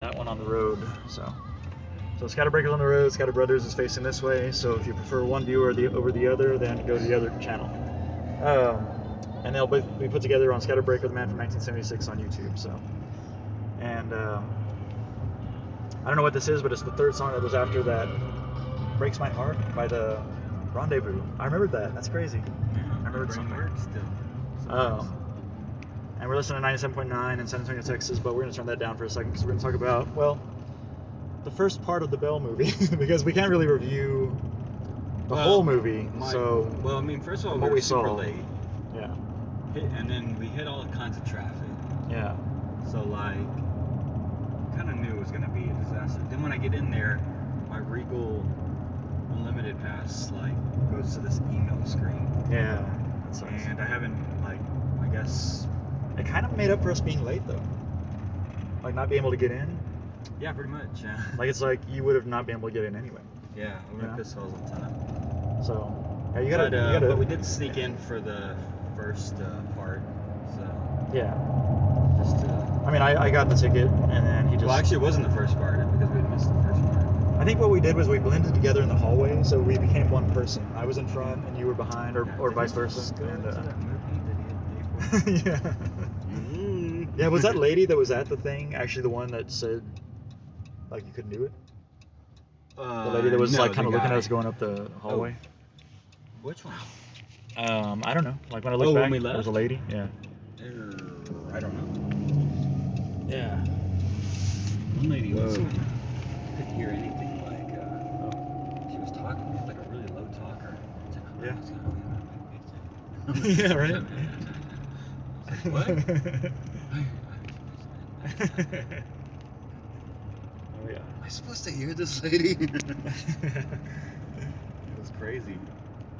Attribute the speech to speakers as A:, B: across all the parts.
A: that one on the road. So Scatterbreaker's on the road. Scatter Brothers is facing this way. So if you prefer one view over the other, then go to the other channel. And they'll be put together on Scatterbreaker, the Man from 1976 on YouTube. So, and I don't know what this is, but it's the third song that was after that. Breaks My Heart by the Rendezvous. I remembered that. That's crazy.
B: Yeah,
A: I remember the song.
B: Still.
A: And we're listening to 97.9 in San Antonio, Texas, but we're going to turn that down for a second because we're going to talk about, well, the first part of the Belle movie because we can't really review the whole movie.
B: Well, I mean, first of all,
A: what
B: we were
A: we
B: super
A: saw.
B: late.
A: Yeah.
B: And then we hit all kinds of traffic.
A: Yeah.
B: So, like, kind of knew it was going to be a disaster. Then when I get in there, my Regal Unlimited Pass, like, goes to this email screen.
A: Yeah.
B: And I haven't, like, I guess...
A: It kind of made up for us being late, though. Like, not being able to get in.
B: Yeah, pretty much, yeah.
A: Like, it's like you would have not been able to get in anyway.
B: Yeah, we were pissed all the time.
A: So, yeah, you gotta...
B: But we did sneak in for the first part, so...
A: Yeah.
B: Just to...
A: I mean, I got the ticket, and then he just...
B: Well, actually, it wasn't the first part, because we had missed the first part.
A: I think what we did was we blended together in the hallway, so we became one person. I was in front, and you were behind, or vice versa. And, yeah. Yeah, was that lady that was at the thing actually the one that said, like, you couldn't do it? The lady that was, like, kind of looking at us going up the hallway?
B: Oh. Which one?
A: I don't know. Like, when I looked back, there was a lady. Yeah.
B: I don't know.
A: Yeah.
B: One lady couldn't hear anything, like, she was talking, like a really low talker.
A: Yeah. Yeah, right?
B: What?
A: Oh yeah.
B: Am I supposed to hear this lady? It was crazy.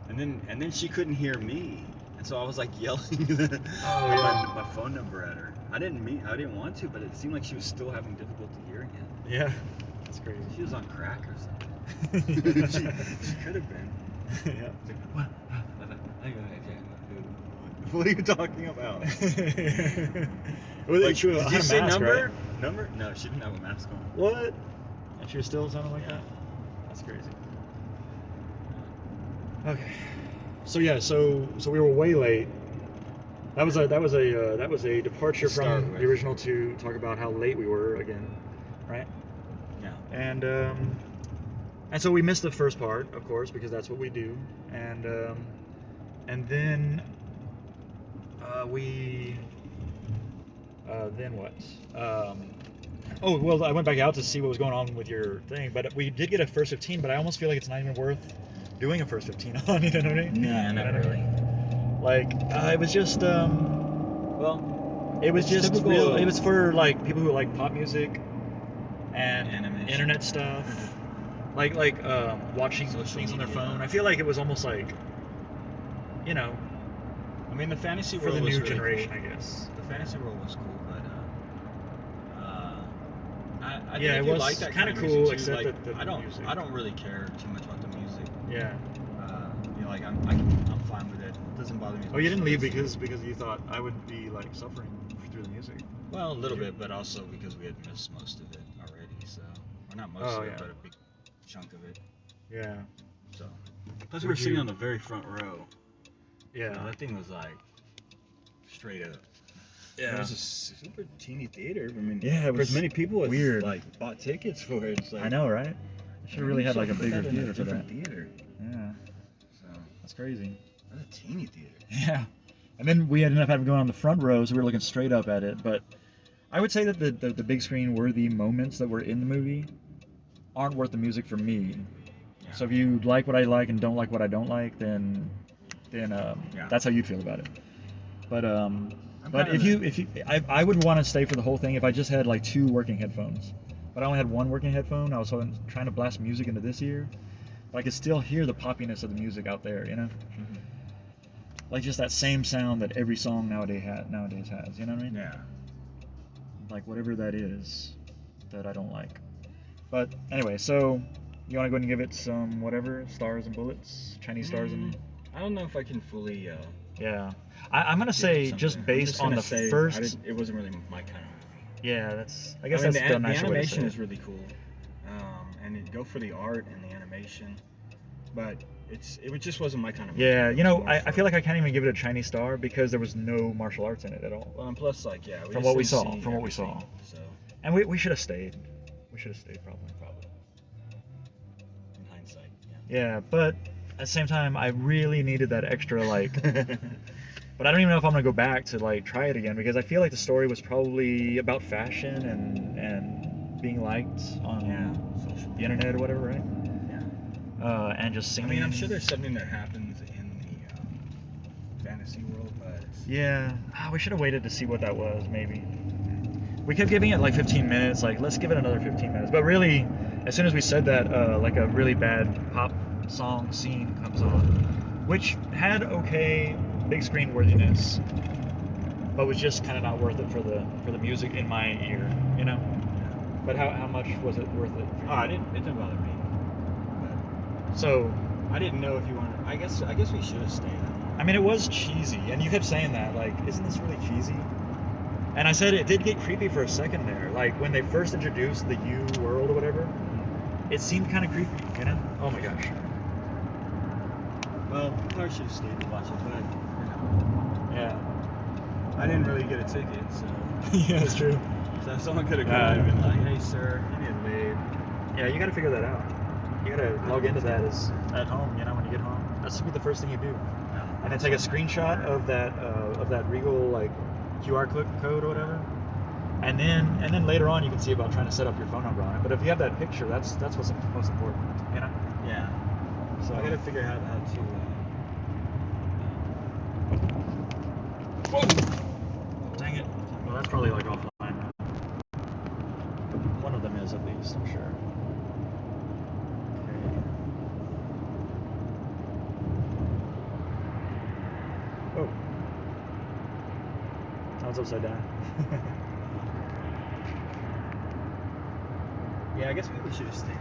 B: And then she couldn't hear me, and so I was like yelling my phone number at her. I didn't want to, but it seemed like she was still having difficulty hearing it.
A: Yeah, that's crazy.
B: She was on crack or something. she could have been.
A: Yeah.
B: What? What are you talking about?
A: Did
B: you say number?
A: Right?
B: Number? No, she didn't have a mask on.
A: What? And she was still sounding like that? That's crazy. Okay. So yeah, so we were way late. That was a departure from the original to talk about how late we were again, right?
B: Yeah.
A: And so we missed the first part, of course, because that's what we do. And then then what? Oh, well, I went back out to see what was going on with your thing, but we did get a first 15, but I almost feel like it's not even worth doing a first 15 on, you know what I mean?
B: Nah, not really.
A: Like, it was just,
B: well,
A: it was just
B: typical,
A: real, it was for, like, people who like pop music and
B: animation.
A: Internet stuff, like watching things on their phone. I feel like it was almost like, you know,
B: I mean, the fantasy
A: for
B: world
A: the
B: was
A: new
B: really
A: generation,
B: cool.
A: I guess.
B: The fantasy world was cool, but I
A: yeah,
B: think
A: it was
B: like that
A: kind of
B: music
A: cool,
B: too.
A: except
B: like,
A: that the music.
B: I don't really care too much about the music.
A: Yeah.
B: You know, like I'm fine with it. It doesn't bother me.
A: Oh, you didn't leave because you thought I would be like suffering through the music.
B: Well, a little bit, but also because we had missed most of it already. So, or not most of it, but a big chunk of it.
A: Yeah.
B: So. Plus, we were sitting on the very front row.
A: Yeah.
B: So that thing was like straight up.
A: Yeah.
B: It was a super teeny theater. I mean,
A: yeah, it was
B: for as many people as
A: weird.
B: Like bought tickets for it. It's like,
A: I know, right? I should have really had like a bigger theater for that.
B: Theater.
A: Yeah.
B: So
A: that's crazy.
B: That's a teeny theater.
A: Yeah. And then we ended up having to go on the front row, so we were looking straight up at it. But I would say that the big screen worthy moments that were in the movie aren't worth the music for me. Yeah. So if you like what I like and don't like what I don't like, then that's how you'd feel about it. But if you I would want to stay for the whole thing if I just had like 2 working headphones. But I only had 1 working headphone. I was trying to blast music into this ear, but I could still hear the poppiness of the music out there, you know? Mm-hmm. Like just that same sound that every song nowadays has, you know what I mean?
B: Yeah.
A: Like whatever that is that I don't like. But anyway, so you want to go ahead and give it some whatever, stars and bullets, Chinese stars and...
B: I don't know if I can fully...
A: yeah. I'm going to say just based on the first...
B: it wasn't really my kind of movie.
A: Yeah, that's. I guess
C: I mean,
A: that's the
C: the
A: nicer way to
C: animation
A: say
C: is
A: it.
C: really cool, and go for the art and the animation, but it just wasn't my kind of movie.
A: Yeah,
C: It
A: you know,
C: was more
A: I
C: for-
A: feel like I can't even give it a Chinese star because there was no martial arts in it at all.
C: Well, and plus, like, yeah,
A: From
C: just
A: what we
C: didn't
A: saw,
C: see
A: from what we
C: everything,
A: saw.
C: So
A: And we should have stayed. We should have stayed probably.
C: in hindsight,
A: Yeah, but at the same time, I really needed that extra like.
C: yeah.
A: But I don't even know if I'm gonna go back to like try it again because I feel like the story was probably about fashion and being liked on
C: social
A: the internet or whatever, right?
C: Yeah.
A: And just
C: I
A: singing.
C: mean, I'm sure there's something that happens in the fantasy world, but
A: Yeah, we should have waited to see what that was. Maybe we kept giving it like 15 minutes. Like let's give it another 15 minutes. But really, as soon as we said that, like a really bad pop song scene comes on, which had okay big screen worthiness, but was just kind of not worth it for the music in my ear, you know. But how much was it worth it? For you?
C: It didn't bother me. But
A: So
C: I didn't know if you wanted. I guess we should have stayed.
A: I mean, it was cheesy, and you kept saying that, like, isn't this really cheesy? And I said it did get creepy for a second there, like when they first introduced the U world or whatever. It seemed kind of creepy, you know? Oh my gosh.
C: Well, I should have stayed to watch it, but you know,
A: Yeah.
C: I didn't really get a ticket, so.
A: Yeah, that's true.
C: So someone could have come and been like, "Hey, sir, you need to leave."
A: Yeah, you got to figure that out. You got to log into that at home, you know, when you get home. That should be the first thing you do. And then take a screenshot of that Regal like QR code or whatever. And then later on you can see about trying to set up your phone number on it. But if you have that picture, that's what's most important, you know.
C: Yeah.
A: So
C: I gotta figure out how to.
A: Whoa! Dang it. Well, that's probably like offline. One of them is at least, I'm sure. Okay. Oh. That was upside down.
C: Yeah, I guess maybe we should have stayed.